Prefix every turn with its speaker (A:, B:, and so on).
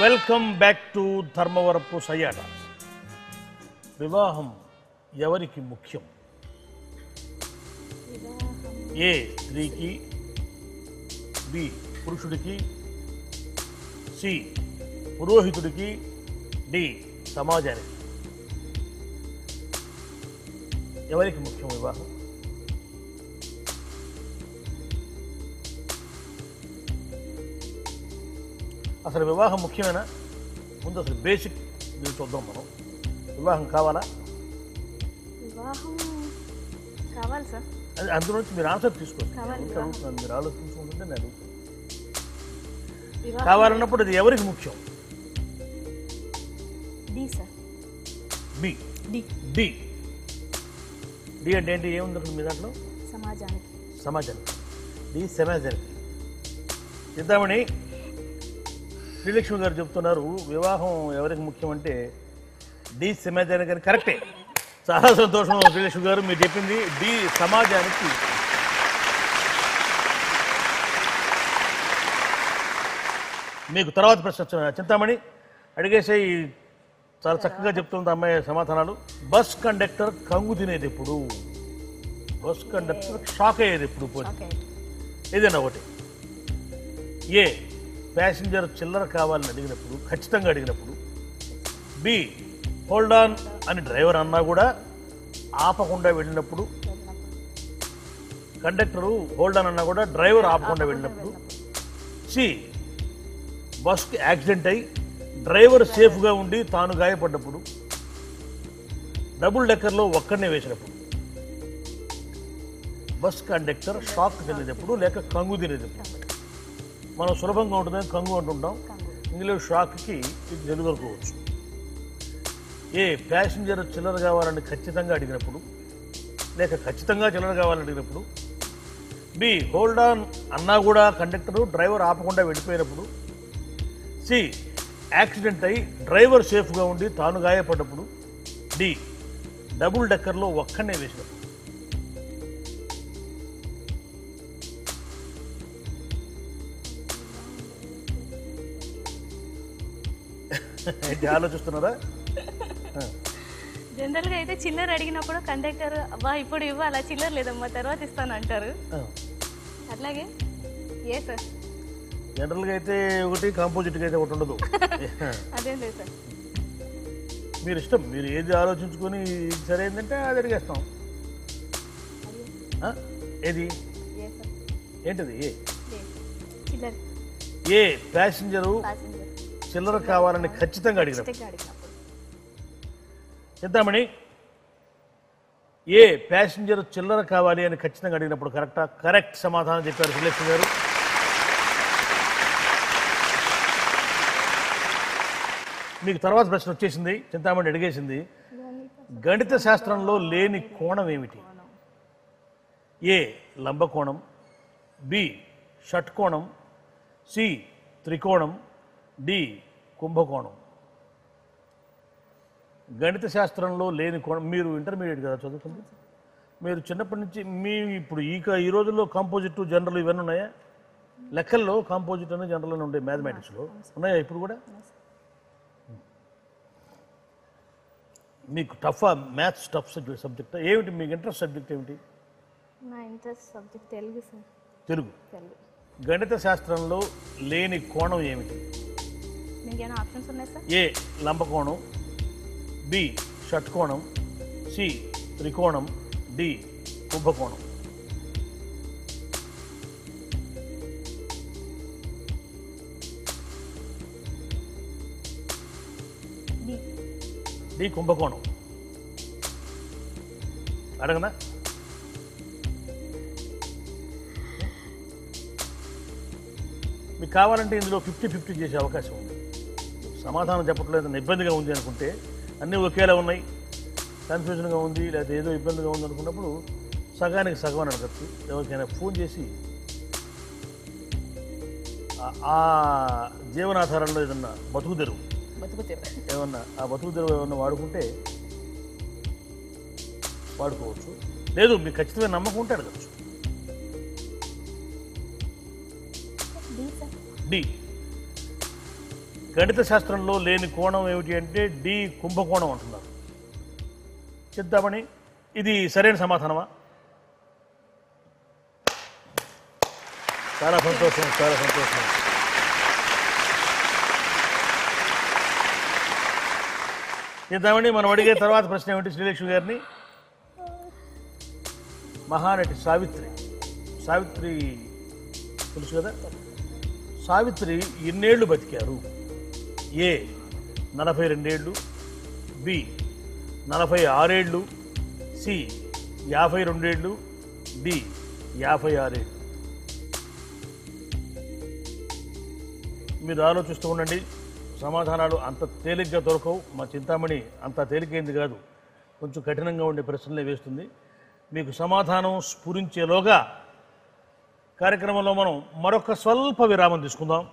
A: Welcome back to Dharmavarapu Sayyata. వివాహం ఎవరికి ముఖ్యం? ఏ స్త్రీకి, బి పురుషుడికి, సి పురోహితుడికి, డి సమాజానికి. ఎవరికి ముఖ్యం వివాహం? అసలు వివాహం ముఖ్యమేనా? ముందు అసలు బేసిక్ దీన్ని చూద్దాం మనం. వివాహం కావాలా?
B: వివాహం కావాలి సార్.
A: అది అందులో నుంచి మీరు ఆన్సర్ తీసుకోవచ్చు.
B: కావాలి.
A: అడుగుతున్నాను, మీరు ఆలోచించుకుంటుంటే నేను అడుగుతాను.
B: వివాహం
A: కావాలన్నప్పుడు అది ఎవరికి ముఖ్యం?
B: D sir.
A: B.
B: D.
A: D. D అంటే ఏంటి? ఏముంది అక్కడ మీ దాంట్లో?
B: సమాజానికి.
A: సమాజానికి. డి సమాజానికి. చింతామణి, శ్రీలక్ష్మి గారు చెప్తున్నారు వివాహం ఎవరికి ముఖ్యం అంటే డి సమాజానికి అని. కరెక్టే, చాలా సంతోషం శ్రీలక్ష్మి గారు, మీరు చెప్పింది డి సమాజానికి. మీకు తర్వాత ప్రశ్న చింతామణి అడిగేసే. చాలా చక్కగా చెప్తుంది అమ్మాయి సమాధానాలు. బస్ కండక్టర్ కంగు తినేది ఎప్పుడు? బస్ కండక్టర్ షాక్ అయ్యేది ఎప్పుడు?
B: ఓకే.
A: ఏదైనా ఒకటి. ఏ ప్యాసింజర్ చిల్లర కావాలని అడిగినప్పుడు, ఖచ్చితంగా అడిగినప్పుడు. బి హోల్డ్ ఆన్ అని డ్రైవర్ అన్నా కూడా ఆపకుండా వెళ్ళినప్పుడు. కండక్టరు హోల్డ్ ఆన్ అన్నా కూడా డ్రైవర్ ఆపకుండా వెళ్ళినప్పుడు. సి బస్కి యాక్సిడెంట్ అయి డ్రైవర్ సేఫ్గా ఉండి తాను గాయపడ్డప్పుడు. డబుల్ డెక్కర్లో ఒక్కడనే వేసినప్పుడు. బస్ కండక్టర్ షాక్ తినేటప్పుడు లేక కంగు తినేటప్పుడు. మనం సులభంగా ఉంటుందని కంగు అంటుంటాం, ఇందులో షాక్కి ఇది తెలుగొనుకోవచ్చు. ఏ ప్యాసింజర్ చిల్లర కావాలని ఖచ్చితంగా అడిగినప్పుడు లేక ఖచ్చితంగా చిల్లర కావాలని అడిగినప్పుడు. బి హోల్డ్ ఆన్ అన్నా కూడా కండక్టరు డ్రైవర్ ఆపకుండా వెళ్ళిపోయినప్పుడు. సి యాక్సిడెంట్ అయి డ్రైవర్ సేఫ్గా ఉండి తాను గాయపడ్డప్పుడు. డి డబుల్ డెక్కర్లో ఒక్కనే వేసినప్పుడు. ఏంటి ఆలోచిస్తున్నారా?
B: జనరల్ గా అయితే చిల్లర అడిగినప్పుడు కండక్టర్ అబ్బా ఇప్పుడు ఇవ్వాలా, చిల్లర లేదమ్మా తర్వాత ఇస్తాను అంటారు. అట్లాగే ఏ సార్?
A: జనరల్గా అయితే ఒకటి, కాంపోజిట్గా అయితే ఒకటి ఉండదు.
B: అదేం లేదు సార్.
A: మీరు ఇష్టం, మీరు ఏది ఆలోచించుకొని సరే ఏంటంటే అది అడిగేస్తాం. ఏది
B: ఏ సార్?
A: ఏంటిది? ఏ
B: చిల్లర.
A: ఏ ప్యాసింజరు
B: ప్యాసింజర్
A: చిల్లర కావాలని ఖచ్చితంగా అడిగినప్పుడు.
B: ఖచ్చితంగా అడిగినప్పుడు.
A: చింతామణి, ఏ ప్యాసింజర్ చిల్లర కావాలి అని ఖచ్చితంగా అడిగినప్పుడు కరెక్టా? కరెక్ట్ సమాధానం చెప్పారు శ్రీలక్ష్మి గారు. మీకు తర్వాత ప్రశ్న వచ్చేసింది, చింతామణి అడిగేసింది. గణిత శాస్త్రంలో లేని కోణం ఏమిటి? ఏ లంబకోణం, బి షట్కోణం, సి త్రికోణం, డి కుంభకోణం. గణిత శాస్త్రంలో లేని కోణం. మీరు ఇంటర్మీడియట్ కదా చదువుకుంది, మీరు చిన్నప్పటి నుంచి ఇప్పుడు ఈ రోజుల్లో కాంపోజిట్ జనరల్ ఇవన్నీ ఉన్నాయా? లెక్కల్లో కాంపోజిట్ అని జనరల్ అని ఉండే మ్యాథమెటిక్స్లో ఉన్నాయా ఇప్పుడు కూడా? మీకు మ్యాథ్స్ టఫ్ సబ్జెక్ట్ ఏమిటి? మీకు ఇంట్రెస్ట్ సబ్జెక్ట్ ఏమిటి?
B: నా interest subject Telugu sir.
A: Telugu.
B: Telugu.
A: గణిత శాస్త్రంలో లేని కోణం ఏమిటి?
B: మీకు ఏమైనా ఆప్షన్స్ ఉన్నాయి సార్?
A: ఏ లంబకోణం, బి షట్కోణం, సి త్రికోణం, డి కుంభకోణం.
B: డి.
A: డి కుంభకోణం. అడగనా? మీకు కావాలంటే ఇందులో 50-50 చేసే అవకాశం ఉంది. సమాధానం చెప్పట్లేదు, ఇబ్బందిగా ఉంది అనుకుంటే, అన్నీ ఒకేలా ఉన్నాయి, కన్ఫ్యూజన్గా ఉంది, లేకపోతే ఏదో ఇబ్బందిగా ఉంది అనుకున్నప్పుడు సగానికి సగం అని అడగచ్చు. ఎవరికైనా ఫోన్ చేసి ఆ జీవనాధారంలో ఏదన్నా బతుకు తెరువు ఏమన్నా, ఆ బతుకు తెరువు ఏమన్నా వాడుకుంటే వాడుకోవచ్చు. లేదు మీకు ఖచ్చితమైన నమ్మకం ఉంటే అడగచ్చు. డి గణిత శాస్త్రంలో లేని కోణం ఏమిటి అంటే డి కుంభకోణం అంటున్నారు. చింతామణి, ఇది సరైన సమాధానమా? చాలా సంతోషం, చాలా సంతోషం. చింతామణి, మనం అడిగే తర్వాత ప్రశ్న ఏమిటి శ్రీలక్ష్మి గారిని? మహానటి సావిత్రి తెలుసు కదా? సావిత్రి ఎన్నేళ్లు బతికారు? ఏ 42 ఏళ్ళు, బి 46 ఏళ్ళు, సి 52 ఏళ్ళు, డి 56 ఏళ్ళు. మీరు ఆలోచిస్తూ ఉండండి. సమాధానాలు అంత తేలిగ్గా దొరకవు. మా చింతామణి అంత తేలికైంది కాదు, కొంచెం కఠినంగా ఉండే ప్రశ్నలే వేస్తుంది. మీకు సమాధానం స్ఫురించేలోగా కార్యక్రమంలో మనం మరొక స్వల్ప విరామం తీసుకుందాం.